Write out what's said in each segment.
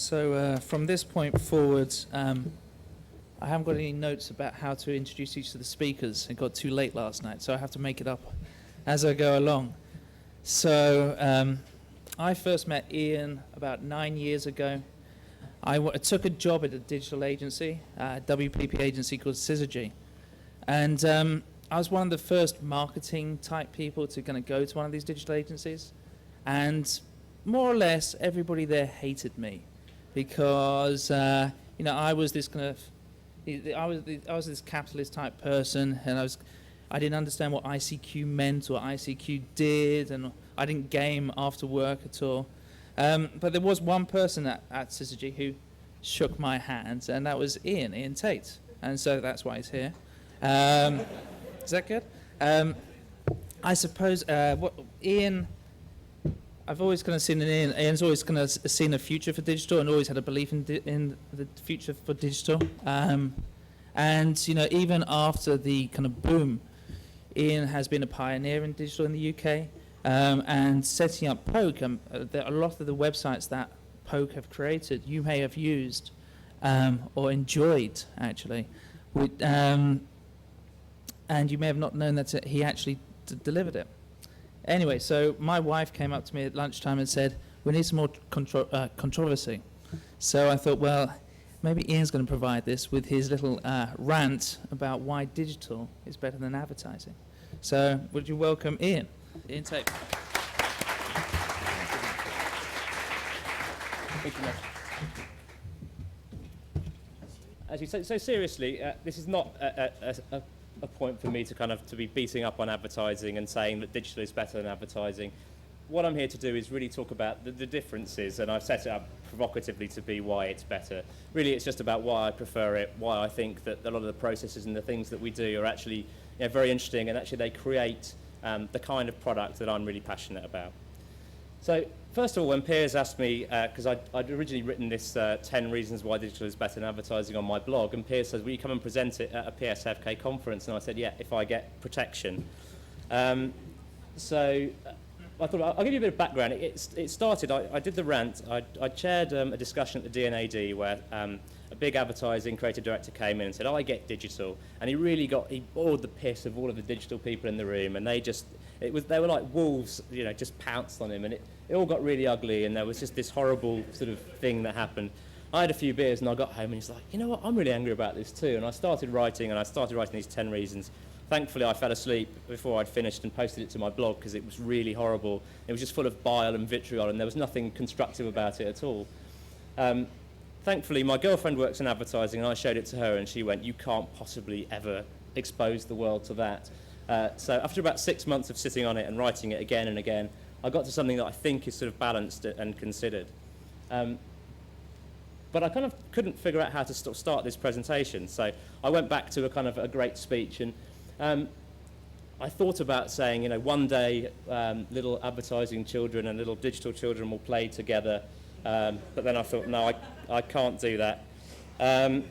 So from this point forward, I haven't got any notes about how to introduce each of the speakers. It got too late last night, so I have to make it up as I go along. So I first met Ian about 9 years ago. I took a job at a digital agency, a WPP agency called Syzygy. And I was one of the first marketing type people to kind of go to one of these digital agencies. And more or less, everybody there hated me because, I was this kind of, I was this capitalist type person, and I didn't understand what ICQ meant or ICQ did, and I didn't game after work at all. But there was one person at Syzygy who shook my hand, and that was Ian Tait, and so that's why he's here. Is that good? I suppose Ian, I've always kind of seen Ian's always kind of seen a future for digital and always had a belief in the future for digital. And even after the kind of boom, Ian has been a pioneer in digital in the UK. And setting up Poke, a lot of the websites that Poke have created, you may have used or enjoyed, actually. And you may have not known that he actually delivered it. Anyway, so my wife came up to me at lunchtime and said, we need some more controversy. So I thought, well, maybe Ian's going to provide this with his little rant about why digital is better than advertising. So would you welcome Ian? Ian Tait. Thank you, Actually, so seriously, this is not a point for me to be beating up on advertising and saying that digital is better than advertising. What I'm here to do is really talk about the differences, and I've set it up provocatively to be why it's better. Really, it's just about why I prefer it, why I think that a lot of the processes and the things that we do are actually very interesting, and actually they create the kind of product that I'm really passionate about. So first of all, when Piers asked me, because I'd originally written this 10 reasons why digital is better than advertising on my blog, and Piers says, will you come and present it at a PSFK conference? And I said, yeah, if I get protection. So I thought, I'll give you a bit of background. It started, I did the rant, I chaired a discussion at the DNAD where a big advertising creative director came in and said, I get digital. And he bored the piss of all of the digital people in the room, and they were like wolves, just pounced on him, and it all got really ugly, and there was just this horrible sort of thing that happened. I had a few beers, and I got home, and he's like, you know what, I'm really angry about this too. And I started writing these 10 reasons. Thankfully, I fell asleep before I'd finished and posted it to my blog because it was really horrible. It was just full of bile and vitriol, and there was nothing constructive about it at all. Thankfully, my girlfriend works in advertising, and I showed it to her, and she went, you can't possibly ever expose the world to that. So after about 6 months of sitting on it and writing it again and again, I got to something that I think is sort of balanced and considered. But I kind of couldn't figure out how to start this presentation, so I went back to a great speech, and I thought about saying, one day little advertising children and little digital children will play together, but then I thought, no, I can't do that. And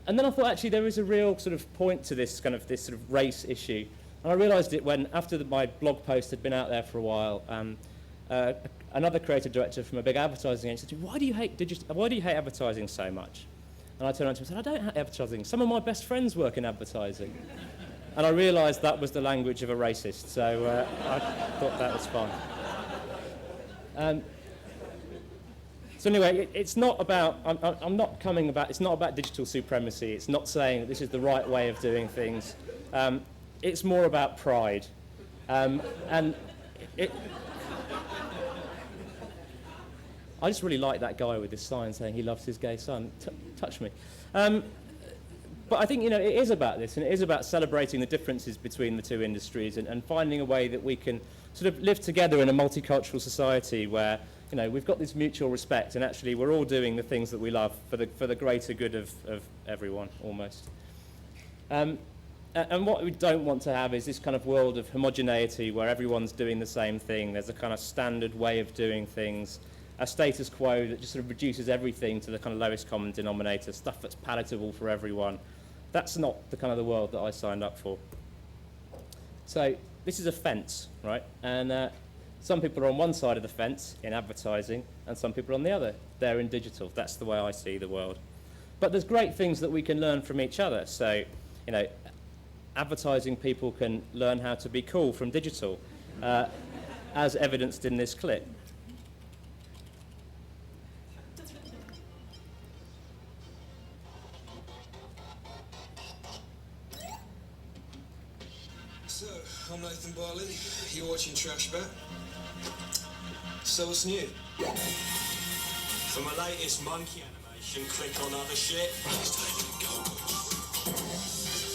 then I thought, actually, there is a real sort of point to this sort of race issue. And I realised it when, after my blog post had been out there for a while, another creative director from a big advertising agency said, why do you hate advertising so much? And I turned around to him and said, I don't hate advertising. Some of my best friends work in advertising. And I realised that was the language of a racist, so I thought that was fine. So anyway, it's not about, it's not about digital supremacy. It's not saying that this is the right way of doing things. It's more about pride. I just really like that guy with this sign saying he loves his gay son. Touch me. But I think, it is about this, and it is about celebrating the differences between the two industries and finding a way that we can sort of live together in a multicultural society where, we've got this mutual respect, and actually we're all doing the things that we love for the greater good of everyone, almost. And what we don't want to have is this kind of world of homogeneity where everyone's doing the same thing. There's a kind of standard way of doing things, a status quo that just sort of reduces everything to the kind of lowest common denominator, stuff that's palatable for everyone. That's not the kind of the world that I signed up for. So this is a fence, right? And Some people are on one side of the fence in advertising, and some people are on the other. They're in digital. That's the way I see the world. But there's great things that we can learn from each other. So, you know, advertising people can learn how to be cool from digital, as evidenced in this clip. So, I'm Nathan Barley. You're watching Trash Bat. So what's new? For my latest monkey animation, click on other shit.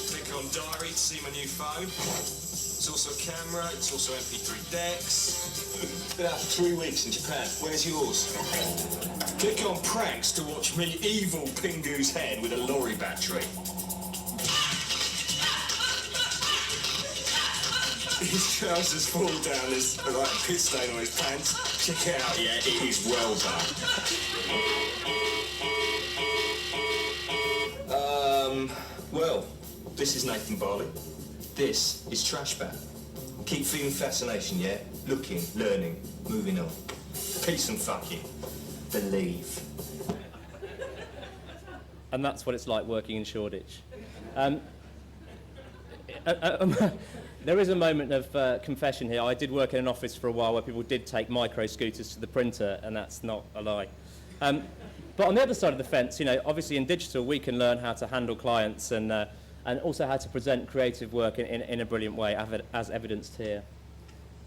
Click on diary to see my new phone. It's also a camera, it's also MP3 decks. Been out for 3 weeks in Japan. Where's yours? Click on pranks to watch me evil Pingu's head with a lorry battery. His trousers fall down, there's like a piss stain on his pants. Check it out, yeah, it is well done. Well, this is Nathan Barley. This is Trash Bat. Keep feeling fascination, yeah? Looking, learning, moving on. Peace and fucking believe. And that's what it's like working in Shoreditch. There is a moment of confession here. I did work in an office for a while where people did take micro scooters to the printer, and that's not a lie. But on the other side of the fence, you know, obviously in digital we can learn how to handle clients and also how to present creative work in a brilliant way, as evidenced here.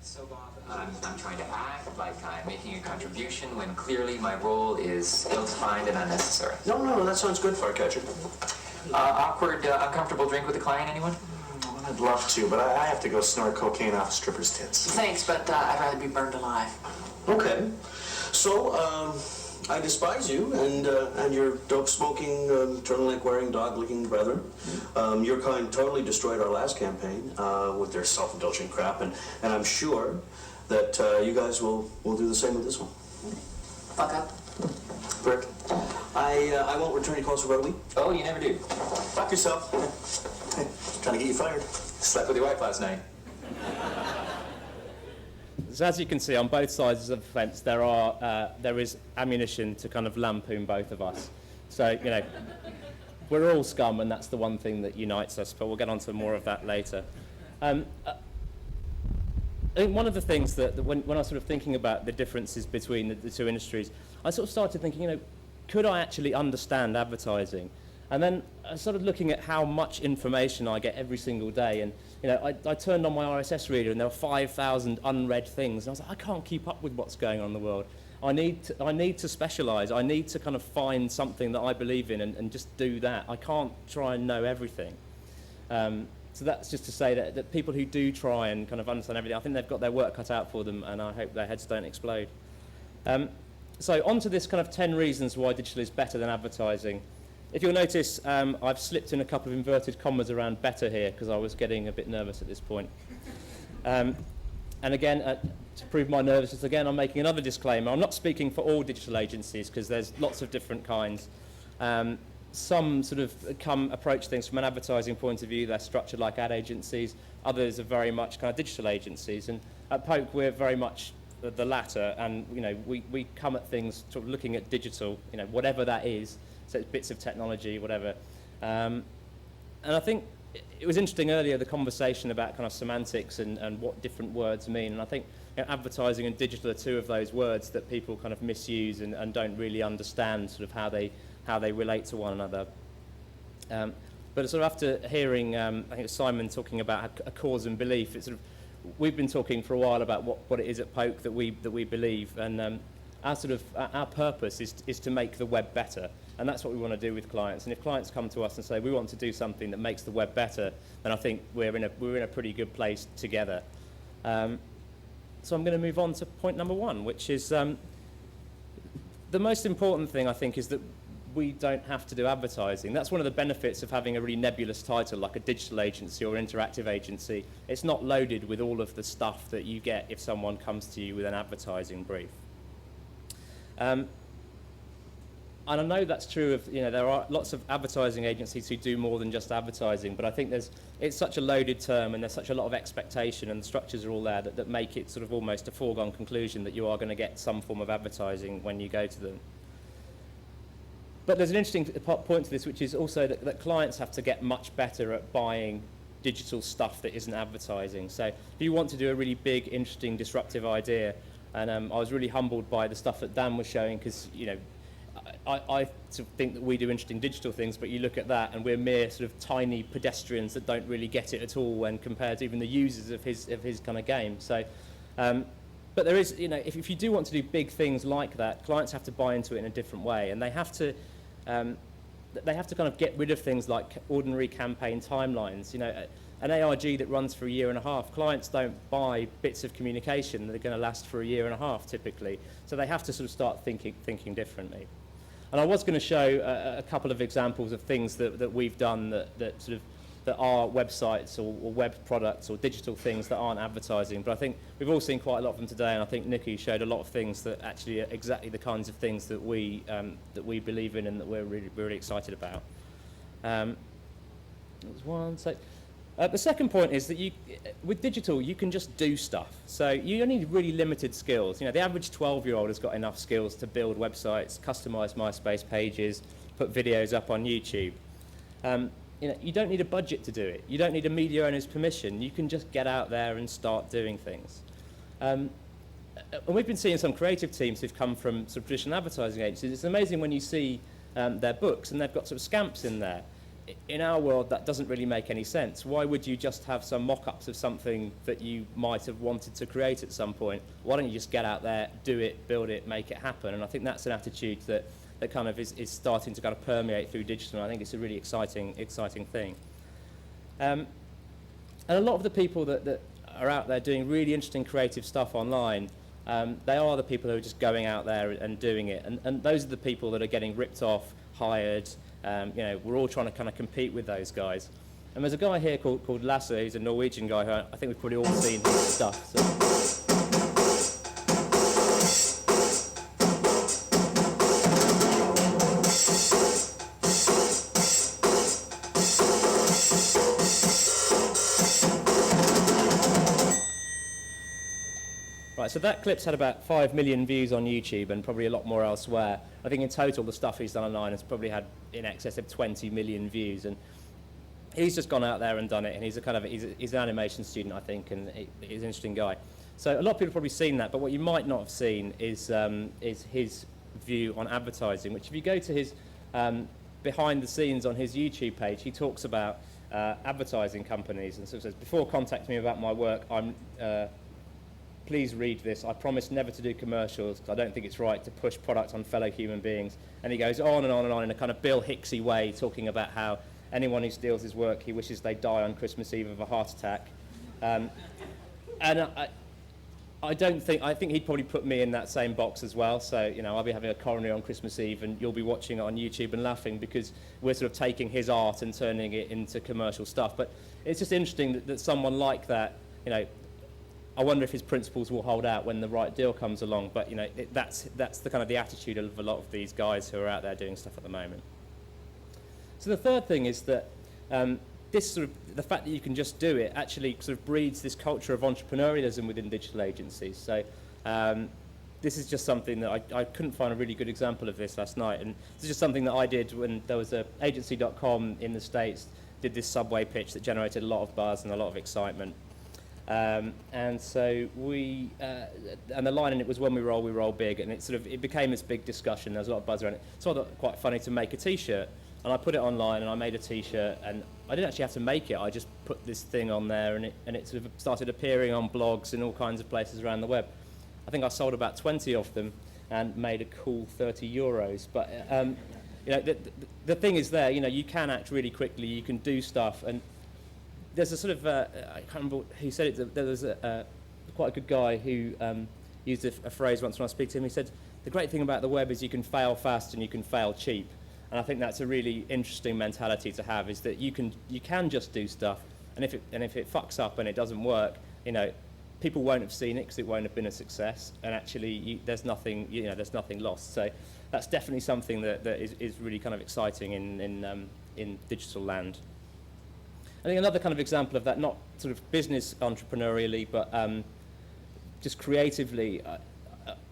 So Bob, I'm trying to act like I'm making a contribution when clearly my role is ill-defined and unnecessary. No, that sounds good, Farcatcher. Awkward, uncomfortable drink with a client, anyone? I'd love to, but I have to go snort cocaine off a stripper's tits. Thanks, but I'd rather be burned alive. Okay. So, I despise you and your dope-smoking, turtleneck-wearing, dog-licking brethren. Your kind totally destroyed our last campaign with their self-indulgent crap, and I'm sure that you guys will do the same with this one. Fuck up. Brick, I won't return your calls for about a week. Oh, you never do. Fuck yourself. Trying to get you fired. Slept with your wife last night. So as you can see, on both sides of the fence, there is ammunition to kind of lampoon both of us. So, you know, we're all scum, and that's the one thing that unites us, but we'll get on to more of that later. I think one of the things that when I was sort of thinking about the differences between the two industries, I sort of started thinking, you know, could I actually understand advertising? And then I started looking at how much information I get every single day. And, you know, I turned on my RSS reader and there were 5,000 unread things. And I was like, I can't keep up with what's going on in the world. I need to specialize. I need to kind of find something that I believe in and just do that. I can't try and know everything. So that's just to say that people who do try and kind of understand everything, I think they've got their work cut out for them, and I hope their heads don't explode. So on to this kind of 10 reasons why digital is better than advertising. If you'll notice, I've slipped in a couple of inverted commas around better here because I was getting a bit nervous at this point. And again, to prove my nervousness again, I'm making another disclaimer. I'm not speaking for all digital agencies because there's lots of different kinds. Some sort of approach things from an advertising point of view. They're structured like ad agencies. Others are very much kind of digital agencies. And at Poke, we're very much the latter. And you know, we come at things sort of looking at digital, you know, whatever that is. So it's bits of technology, whatever. And I think it was interesting earlier, the conversation about kind of semantics and what different words mean. And I think, you know, advertising and digital are two of those words that people kind of misuse and don't really understand sort of how they relate to one another. But sort of after hearing, I think it was Simon talking about a cause and belief, it's sort of, we've been talking for a while about what it is at Poke that we believe, and our purpose is to make the web better. And that's what we want to do with clients. And if clients come to us and say, we want to do something that makes the web better, then I think we're in a pretty good place together. So I'm going to move on to point number one, which is the most important thing, I think, is that we don't have to do advertising. That's one of the benefits of having a really nebulous title like a digital agency or interactive agency. It's not loaded with all of the stuff that you get if someone comes to you with an advertising brief. And I know that's true of, there are lots of advertising agencies who do more than just advertising, but I think it's such a loaded term and there's such a lot of expectation and the structures are all there that make it sort of almost a foregone conclusion that you are going to get some form of advertising when you go to them. But there's an interesting point to this, which is also that clients have to get much better at buying digital stuff that isn't advertising. So if you want to do a really big, interesting, disruptive idea, and I was really humbled by the stuff that Dan was showing because, I sort of think that we do interesting digital things, but you look at that and we're mere sort of tiny pedestrians that don't really get it at all when compared to even the users of his kind of game. So, but there is, if you do want to do big things like that, clients have to buy into it in a different way, and they have to kind of get rid of things like ordinary campaign timelines. An ARG that runs for a year and a half, clients don't buy bits of communication that are going to last for a year and a half typically. So they have to sort of start thinking differently. And I was going to show a couple of examples of things that we've done that are websites or web products or digital things that aren't advertising. But I think we've all seen quite a lot of them today, and I think Nikki showed a lot of things that actually are exactly the kinds of things that we believe in and that we're really excited about. That was one. So the second point is that with digital, you can just do stuff. So you only need really limited skills. The average 12-year-old has got enough skills to build websites, customize MySpace pages, put videos up on YouTube. You don't need a budget to do it. You don't need a media owner's permission. You can just get out there and start doing things. And we've been seeing some creative teams who've come from sort of traditional advertising agencies. It's amazing when you see their books and they've got sort of scamps in there. In our world, that doesn't really make any sense. Why would you just have some mock-ups of something that you might have wanted to create at some point? Why don't you just get out there, do it, build it, make it happen? And I think that's an attitude that kind of is starting to kind of permeate through digital, and I think it's a really exciting thing. And a lot of the people that are out there doing really interesting creative stuff online, they are the people who are just going out there and doing it. And those are the people that are getting ripped off, hired. We're all trying to kind of compete with those guys. And there's a guy here called Lasse, who's a Norwegian guy who I think we've probably all seen his stuff. So. Right, so that clip's had about 5 million views on YouTube and probably a lot more elsewhere. I think in total the stuff he's done online has probably had in excess of 20 million views, and he's just gone out there and done it, and he's an animation student, I think, and he's an interesting guy. So a lot of people have probably seen that, but what you might not have seen is his view on advertising, which if you go to his behind the scenes on his YouTube page, he talks about advertising companies, and so it says, before contacting me about my work, please read this. I promise never to do commercials because I don't think it's right to push product on fellow human beings. And he goes on and on and on in a kind of Bill Hicksy way, talking about how anyone who steals his work, he wishes they die on Christmas Eve of a heart attack. And I think he'd probably put me in that same box as well. So, I'll be having a coronary on Christmas Eve and you'll be watching it on YouTube and laughing because we're sort of taking his art and turning it into commercial stuff. But it's just interesting that someone like that, I wonder if his principles will hold out when the right deal comes along. But that's the kind of the attitude of a lot of these guys who are out there doing stuff at the moment. So the third thing is that the fact that you can just do it actually sort of breeds this culture of entrepreneurialism within digital agencies. So this is just something that I couldn't find a really good example of this last night, and this is just something that I did when there was a agency.com in the States did this subway pitch that generated a lot of buzz and a lot of excitement. And so and the line in it was, when we roll big, and it became this big discussion. There was a lot of buzz around it. So I thought quite funny to make a t-shirt, and I put it online and I made a t-shirt, and I didn't actually have to make it. I just put this thing on there, and it sort of started appearing on blogs in all kinds of places around the web. I think I sold about 20 of them and made a cool 30 euros. But the thing is there, you can act really quickly, you can do stuff, and there's a sort of, I can't remember who said it, there was quite a good guy who used a phrase once when I speak to him. He said, the great thing about the web is you can fail fast and you can fail cheap. And I think that's a really interesting mentality to have, is that you can just do stuff, and if it fucks up and it doesn't work, people won't have seen it because it won't have been a success, and actually there's nothing lost. So that's definitely something that is really kind of exciting in digital land. I think another kind of example of that, not sort of business entrepreneurially, but just creatively,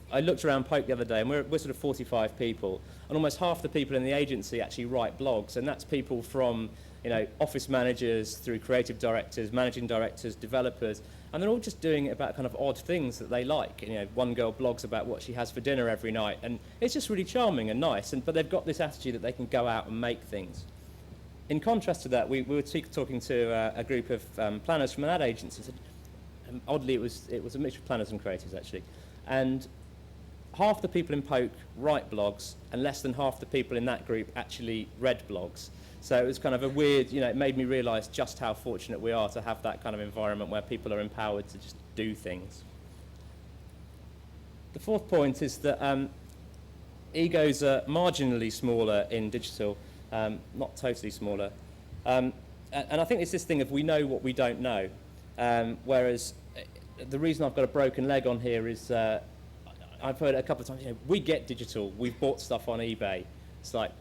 I looked around Poke the other day, and we're sort of 45 people, and almost half the people in the agency actually write blogs, and that's people from, you know, office managers through creative directors, managing directors, developers, and they're all just doing it about kind of odd things that they like. You know, one girl blogs about what she has for dinner every night, and it's just really charming and nice, but they've got this attitude that they can go out and make things. In contrast to that, we were talking to a group of planners from an ad agency. And oddly, it was a mixture of planners and creatives, actually. And half the people in Poke write blogs, and less than half the people in that group actually read blogs. So it was kind of a weird, you know, it made me realise just how fortunate we are to have that kind of environment where people are empowered to just do things. The fourth point is that egos are marginally smaller in digital. Not totally smaller. And I think it's this thing of we know what we don't know. Whereas the reason I've got a broken leg on here is I've heard it a couple of times, you know, we get digital, we've bought stuff on eBay. It's like,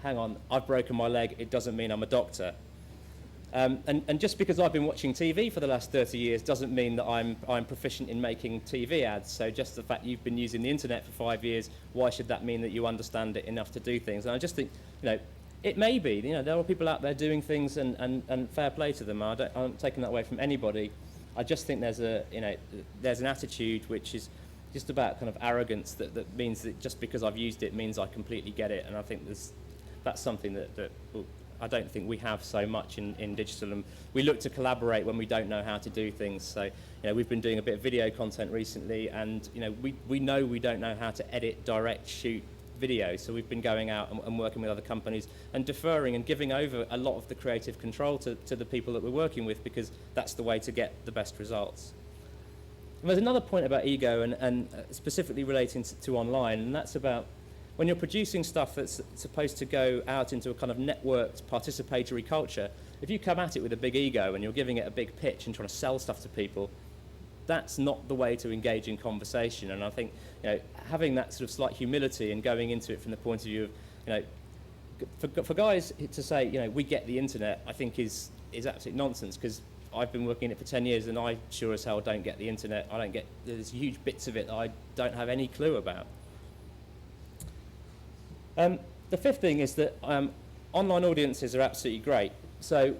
hang on, I've broken my leg, it doesn't mean I'm a doctor. And just because I've been watching TV for the last 30 years doesn't mean that I'm proficient in making TV ads. So just the fact you've been using the internet for 5 years, why should that mean that you understand it enough to do things? And I just think, you know, it may be, you know, there are people out there doing things and fair play to them. I'm not taking that away from anybody. I just think there's an attitude which is just about kind of arrogance that means that just because I've used it means I completely get it. And I think that's something that I don't think we have so much in digital. And we look to collaborate when we don't know how to do things. So, you know, we've been doing a bit of video content recently, and, you know, we know we don't know how to edit, direct, shoot video, so we've been going out and working with other companies and deferring and giving over a lot of the creative control to the people that we're working with, because that's the way to get the best results. And there's another point about ego and specifically relating to online, and that's about when you're producing stuff that's supposed to go out into a kind of networked participatory culture. If you come at it with a big ego and you're giving it a big pitch and trying to sell stuff to people, that's not the way to engage in conversation. And I think, you know, having that sort of slight humility and going into it from the point of view of, you know, for guys to say, you know, we get the internet, I think is absolute nonsense, because I've been working in it for 10 years and I sure as hell don't get the internet. There's huge bits of it that I don't have any clue about. The fifth thing is that online audiences are absolutely great. So,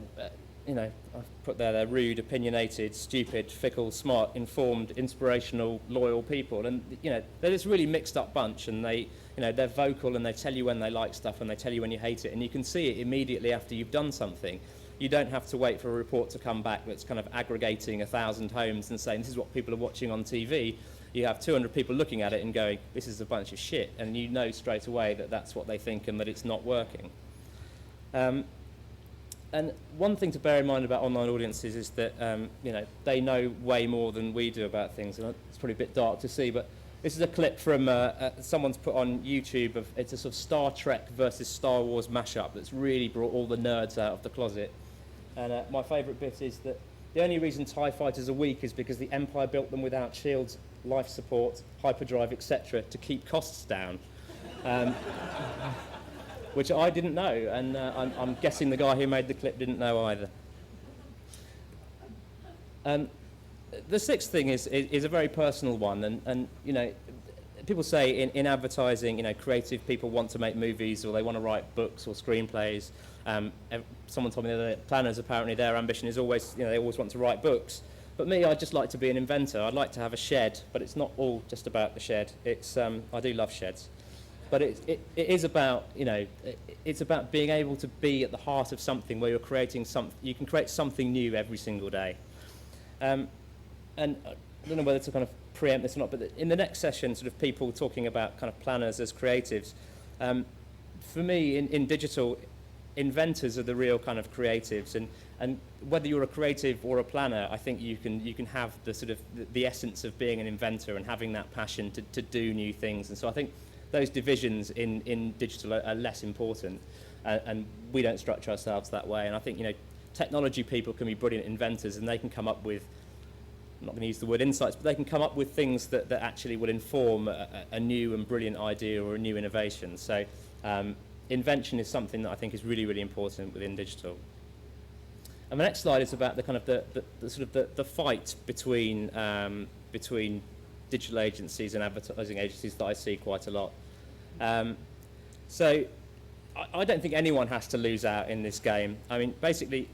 you know, I've put there, they're rude, opinionated, stupid, fickle, smart, informed, inspirational, loyal people. And, you know, they're this really mixed up bunch, and they, you know, they're vocal and they tell you when they like stuff and they tell you when you hate it. And you can see it immediately after you've done something. You don't have to wait for a report to come back that's kind of aggregating 1,000 homes and saying this is what people are watching on TV. You have 200 people looking at it and going, this is a bunch of shit. And you know straight away that that's what they think and that it's not working. And one thing to bear in mind about online audiences is that, you know, they know way more than we do about things. And it's probably a bit dark to see, but this is a clip from someone's put on YouTube of, it's a sort of Star Trek versus Star Wars mashup that's really brought all the nerds out of the closet. And my favourite bit is that the only reason TIE fighters are weak is because the Empire built them without shields, life support, hyperdrive, etc. to keep costs down. Which I didn't know, and I'm guessing the guy who made the clip didn't know either. The sixth thing is a very personal one, and you know, people say in advertising, you know, creative people want to make movies or they want to write books or screenplays. Someone told me the other day, planners apparently their ambition is always, you know, they always want to write books. But me, I'd just like to be an inventor. I'd like to have a shed, but it's not all just about the shed. It's I do love sheds. But it is about, you know, it's about being able to be at the heart of something where you're creating something. You can create something new every single day. And I don't know whether to kind of preempt this or not, but in the next session, sort of people talking about kind of planners as creatives. For me, in digital, inventors are the real kind of creatives, and whether you're a creative or a planner, I think you can have the sort of the essence of being an inventor and having that passion to do new things. And so I think those divisions in digital are less important, and we don't structure ourselves that way. And I think, you know, technology people can be brilliant inventors, and they can come up with I'm not going to use the word insights, but they can come up with things that actually will inform a new and brilliant idea or a new innovation. So invention is something that I think is really, really important within digital. And the next slide is about the kind of the fight between digital agencies and advertising agencies that I see quite a lot. So I don't think anyone has to lose out in this game. I mean, basically,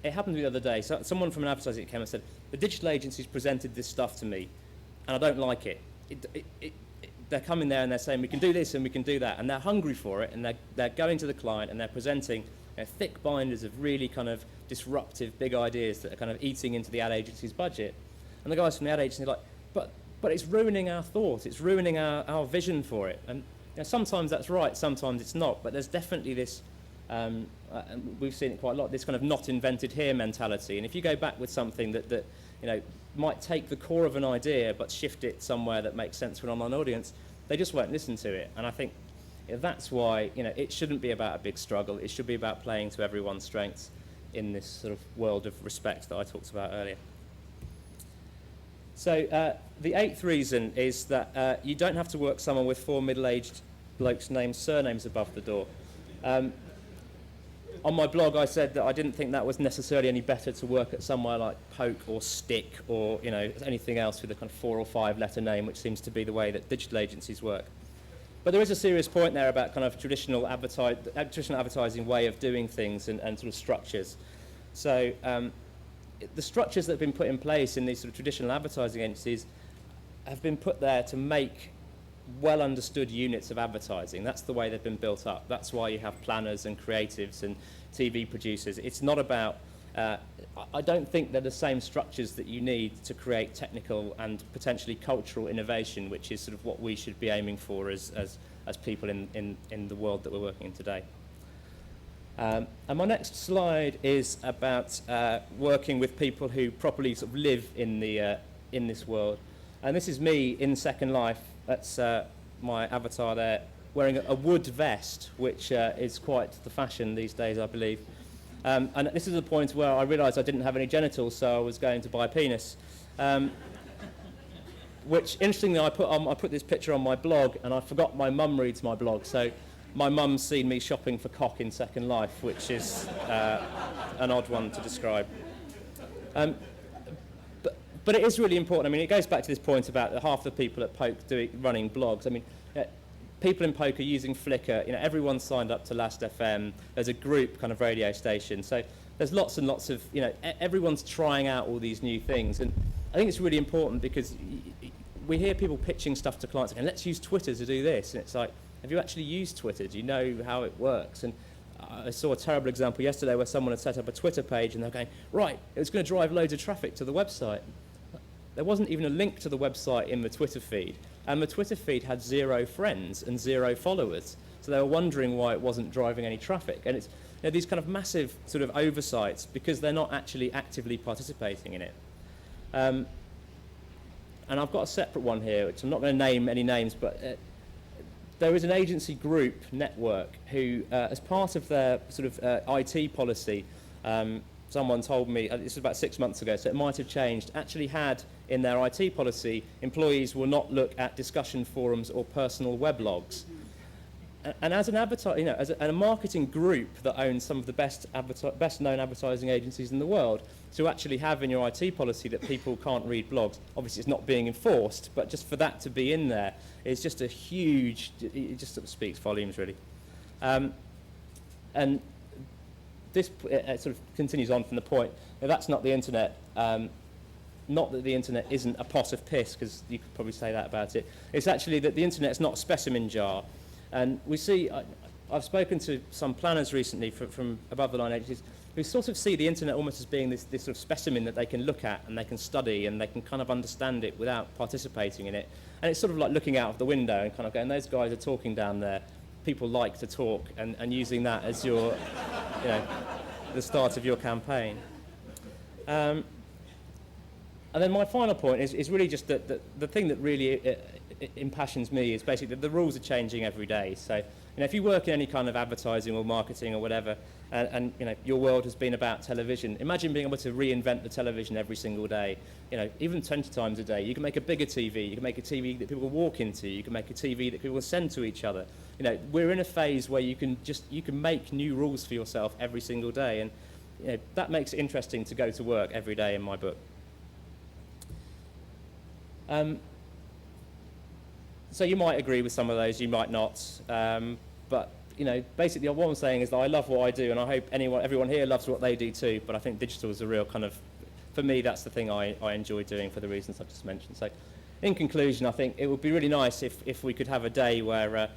it happened to me the other day. So someone from an advertising came and said, the digital agencies presented this stuff to me, and I don't like it. They're coming there and they're saying, we can do this and we can do that, and they're hungry for it, and they're going to the client and they're presenting thick binders of really kind of disruptive big ideas that are kind of eating into the ad agency's budget. And the guys from the ad agency are like, but it's ruining our thought, it's ruining our vision for it. And sometimes that's right, sometimes it's not, but there's definitely this, and we've seen it quite a lot, this kind of not invented here mentality. And if you go back with something that might take the core of an idea but shift it somewhere that makes sense for an online audience, they just won't listen to it. And I think that's why it shouldn't be about a big struggle. It should be about playing to everyone's strengths in this sort of world of respect that I talked about earlier. So the eighth reason is that you don't have to work someone with 4 middle-aged blokes' surnames above the door. On my blog, I said that I didn't think that was necessarily any better to work at somewhere like Poke or Stick or anything else with a kind of 4 or 5 letter name, which seems to be the way that digital agencies work. But there is a serious point there about kind of traditional advertising way of doing things and sort of structures. So the structures that have been put in place in these sort of traditional advertising agencies have been put there to make well understood units of advertising. That's the way they've been built up. That's why you have planners and creatives and TV producers. It's not about, I don't think they're the same structures that you need to create technical and potentially cultural innovation, which is sort of what we should be aiming for as people in the world that we're working in today. And my next slide is about working with people who properly sort of live in this world. And this is me in Second Life. That's my avatar there, wearing a wood vest, which is quite the fashion these days, I believe. And this is the point where I realised I didn't have any genitals, so I was going to buy a penis. Which, interestingly, I put this picture on my blog, and I forgot my mum reads my blog, so my mum's seen me shopping for cock in Second Life, which is an odd one to describe. But it is really important. I mean, it goes back to this point about half the people at Poke running blogs. I mean, people in Poke are using Flickr. Everyone's signed up to Last.fm. There's a group kind of radio station. So there's lots and lots of, everyone's trying out all these new things. And I think it's really important because we hear people pitching stuff to clients and let's use Twitter to do this. And it's like, have you actually used Twitter? Do you know how it works? And I saw a terrible example yesterday where someone had set up a Twitter page and they're going, right, it's going to drive loads of traffic to the website. There wasn't even a link to the website in the Twitter feed, and the Twitter feed had 0 friends and 0 followers. So they were wondering why it wasn't driving any traffic. And it's these kind of massive sort of oversights because they're not actually actively participating in it. And I've got a separate one here, which I'm not going to name any names, but there is an agency group network who, as part of their sort of IT policy, someone told me, this was about 6 months ago, so it might have changed, actually had in their IT policy, employees will not look at discussion forums or personal weblogs. And as an as a marketing group that owns some of the best known advertising agencies in the world, to actually have in your IT policy that people can't read blogs, obviously it's not being enforced, but just for that to be in there is just a huge, it just sort of speaks volumes really. And this sort of continues on from the point, that's not the internet. Not that the internet isn't a pot of piss, because you could probably say that about it. It's actually that the internet's not a specimen jar. And we see, I've spoken to some planners recently from above-the-line agencies who sort of see the internet almost as being this sort of specimen that they can look at and they can study and they can kind of understand it without participating in it. And it's sort of like looking out of the window and kind of going, those guys are talking down there. People like to talk, and using that as your, the start of your campaign. And then my final point is really just that the thing that really impassions me is basically that the rules are changing every day. So You know, if you work in any kind of advertising or marketing or whatever, and you know, your world has been about television, imagine being able to reinvent the television every single day. You know, even 20 times a day. You can make a bigger TV, you can make a TV that people walk into, you can make a TV that people send to each other. You know, we're in a phase where you can make new rules for yourself every single day, and you know, that makes it interesting to go to work every day in my book. So you might agree with some of those, you might not, but you know, basically what I'm saying is that I love what I do, and I hope everyone here loves what they do too, but I think digital is a real kind of, for me, that's the thing I enjoy doing for the reasons I've just mentioned. So in conclusion, I think it would be really nice if we could have a day where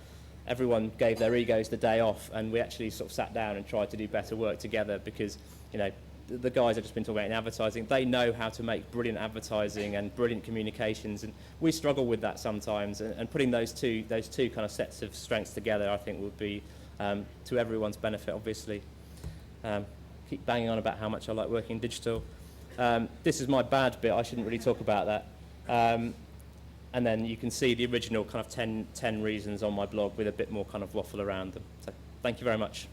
everyone gave their egos the day off and we actually sort of sat down and tried to do better work together, because, you know, the guys I've just been talking about in advertising, they know how to make brilliant advertising and brilliant communications, and we struggle with that sometimes, and putting those two kind of sets of strengths together, I think, would be to everyone's benefit, obviously. Keep banging on about how much I like working in digital. This is my bad bit, I shouldn't really talk about that. And then you can see the original kind of 10 reasons on my blog with a bit more kind of waffle around them. So thank you very much.